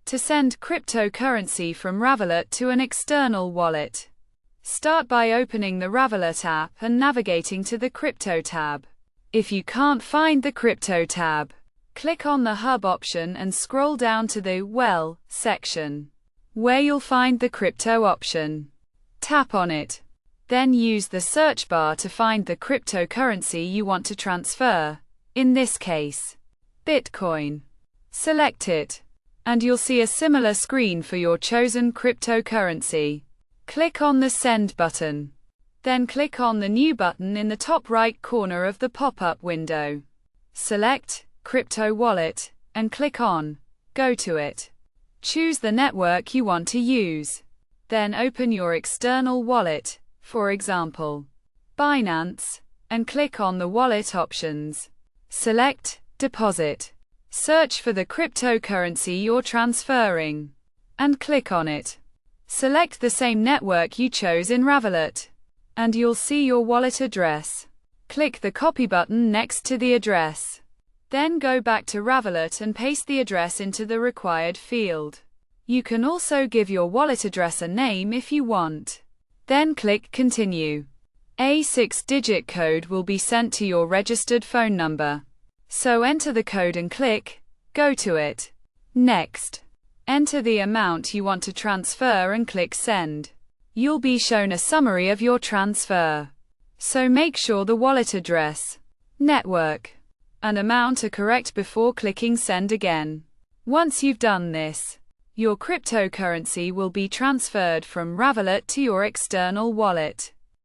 To send cryptocurrency from Revolut to an external wallet, start by opening the Revolut app and navigating to the Crypto tab. If you can't find the Crypto tab, click on the Hub option and scroll down to the Well section, where you'll find the Crypto option. Tap on it. Then use the search bar to find the cryptocurrency you want to transfer, in this case, Bitcoin. Select it, and you'll see a similar screen for your chosen cryptocurrency. Click on the Send button. Then click on the New button in the top right corner of the pop-up window. Select Crypto Wallet, and click on Go to it. Choose the network you want to use. Then open your external wallet, for example, Binance, and click on the wallet options. Select Deposit. Search for the cryptocurrency you're transferring, and click on it. Select the same network you chose in Revolut, and you'll see your wallet address. Click the Copy button next to the address. Then go back to Revolut and paste the address into the required field. You can also give your wallet address a name if you want. Then click Continue. A 6-digit code will be sent to your registered phone number. So enter the code and click Go to it. Next, enter the amount you want to transfer and click Send. You'll be shown a summary of your transfer. So make sure the wallet address, network, and amount are correct before clicking Send again. Once you've done this, your cryptocurrency will be transferred from Revolut to your external wallet.